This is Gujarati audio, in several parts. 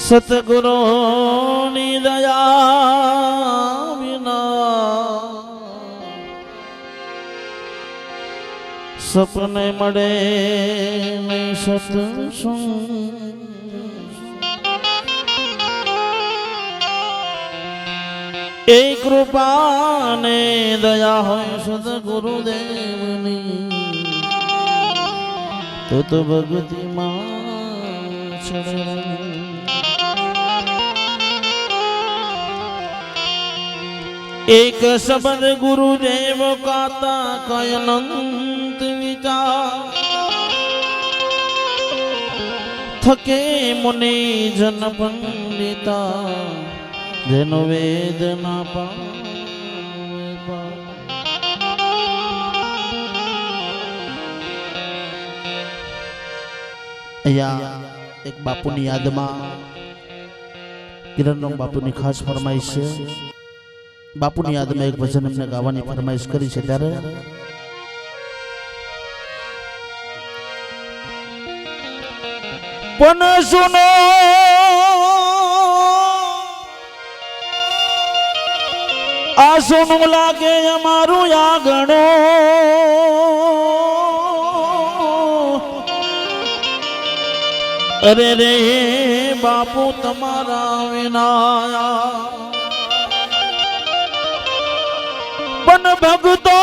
સતગુરુની દયા વિના સપને મળે નહીં સત્સંગ. એ કૃપા ને દયા હોય સદગુરુદેવની તો ભક્તિમાં ચડે. એક શબ્દ ગુરુદેવ કાતા કયનંત વિચાર થકે મુનિ જન પંડિતા જેનો વેદ ના પામે. અહીંયા એક બાપુની યાદમાં કિરણ બાપુની ખાસ ફરમાઈશ છે. બાપુની યાદમાં એક ભજન એમને ગાવાની ફરમાઈશ કરી છે. ત્યારે પણ સુનો આ સોનું લાગે અમારું આગણો અરે રે બાપુ તમારા વિનાયા પણ ભગતો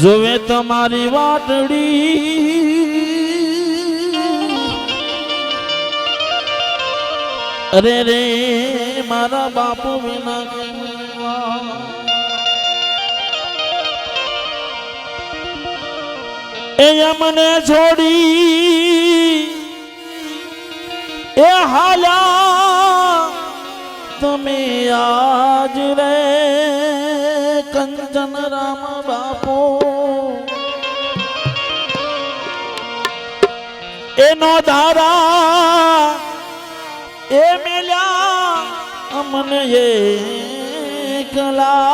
જોવે તમારી વાટડી અરે રે મારા બાપુ વિના એ મને છોડી એ હાલા તમે આજ રે કંચન રામ બાપો એનો ધારા એ મેલ્યા અમને એકલા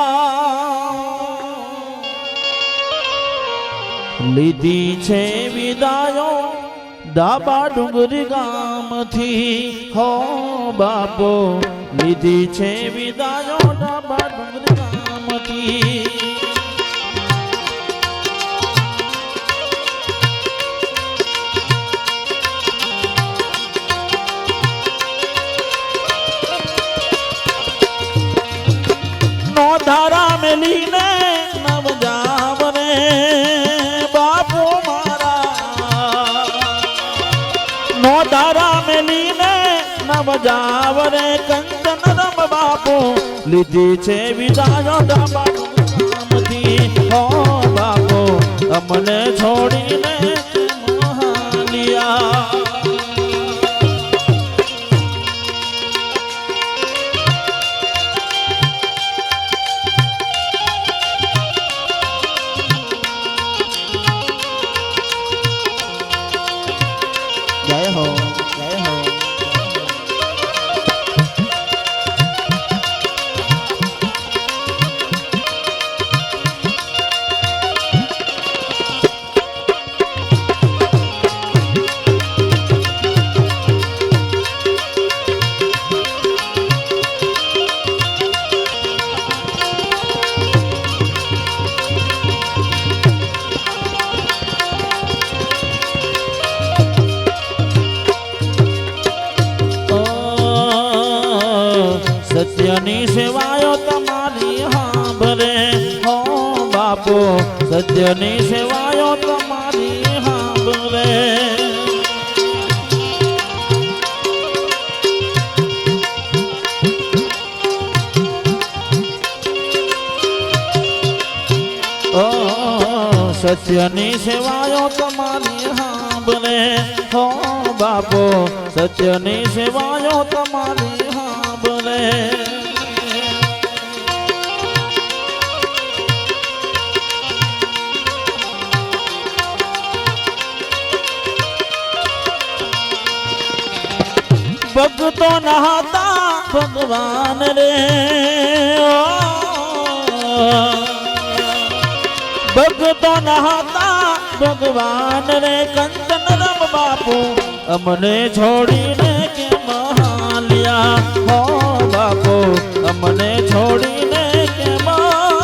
લીધી છે વિદાયો ડાબા ડુંગરી ગામથી હો બાપો લીધી છે વિદાયો ડાબા ડુંગરી ગામથી. નો ધારા મેલીને નવ જાવ રે બાપુ મારા નો ધારા મેલીને નવ જાવ રે કંચન રમ બાપુ લીધી છે વિદાયો ડાબા ગામથી હો બાપુ અમને છોડીને મહાલિયા. જય હો જય હો. સત્યની સેવાયો તમારી હાંભરે હો બાપો સત્યની સેવાયો તમારી હાંભરે સત્યની સેવાયો તમારી હાંભરે હો બાપો સત્યની સેવાયો તમારી હાંભરે. ભક્તો નહાતા ભગવાન રે ભક્તો નહાતા ભગવાન રે કંચન રમ બાપ બાપુ અમને છોડીને કેમ હાલ્યા હો બાપુ અમને છોડીને કેમ હાલ્યા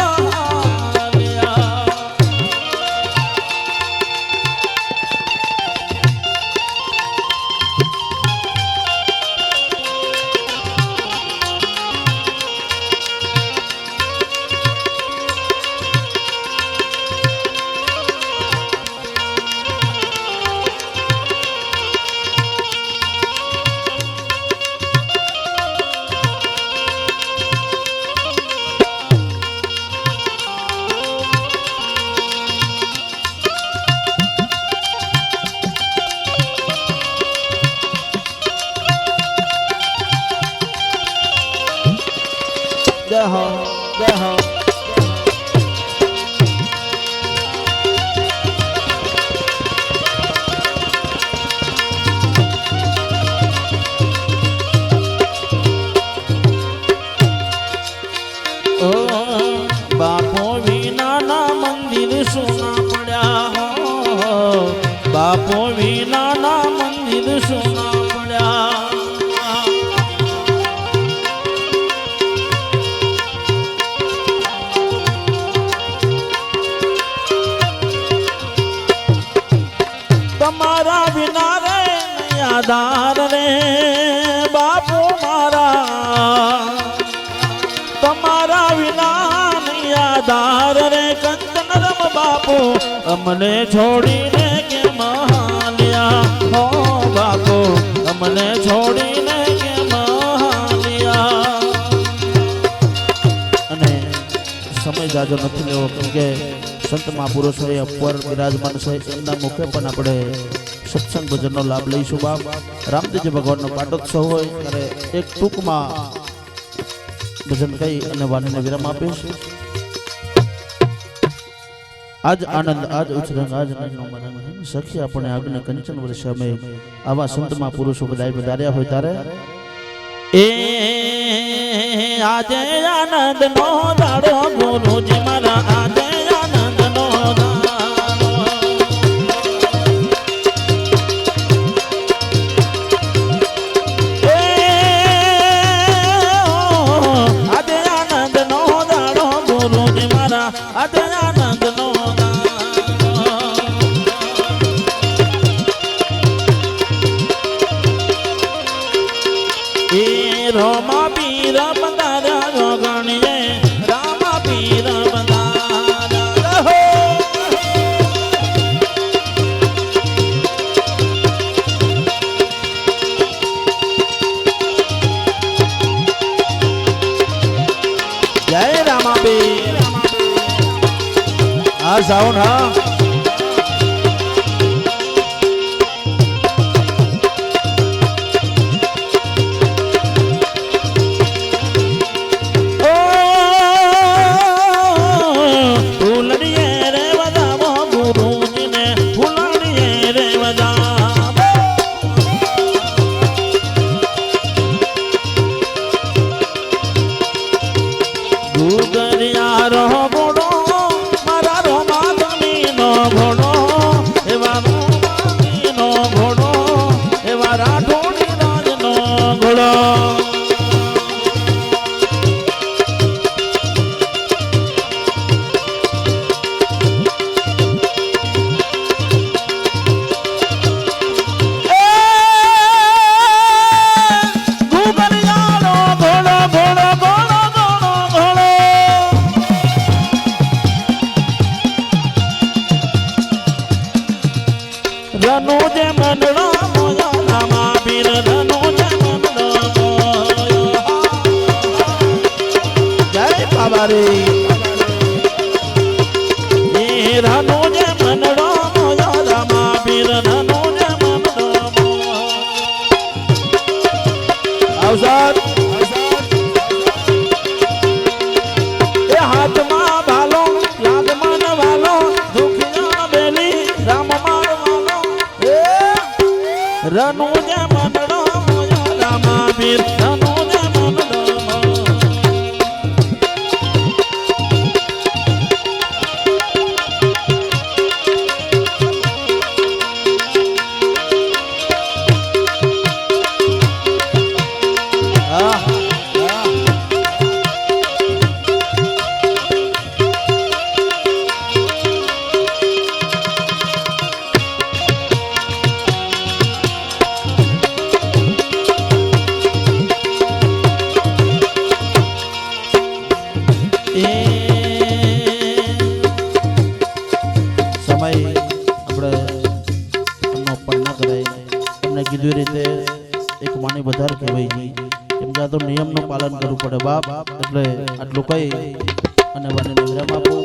જય હો જય હો બાપો વિનાના મંદિર સોના પડ્યા હો બાપો વિનાના મંદિર સોના પડ્યા તમારા વિના રે યાદાર રે બાપુ મારા તમારા વિના યાદાર રે કંચન રમ બાપુ અમને છોડીને કેમ હાલ્યા હો બાપુ અમને છોડીને કેમ હાલ્યા અને સમય જાજો નથી લેવો કેમકે સંત મહાપુરુષોએ અપર બિરાજમાન છે એમના મુખે પણ આપણે સત્સંગ ભજનનો લાભ લઈશું બાપ રામદેવજી ભગવાનનો પાટોત્સવ હોય ત્યારે એક ટૂંકમાં ભજન કહી અને વાણીને વિરામ આપીશ આજ આનંદ આજ ઉછરંગ આજ સખી આપણે આગને કંચન વર્ષ અમે આવા સંત મહાપુરુષો બધાય વધાર્યા હોય ત્યારે એ આજે આનંદ નો દાડો ગુરુજી મારા આજે Roma Pira Bandara Rogani Rama Pira Bandara Jai Rama Pira sound અને કીધું એ રીતે એક માની વધારે કહેવાય છે કેમ કે આ તો નિયમનું પાલન કરવું પડે બાપ એટલે આટલું કહી અને વાણીને વિરામ આપો.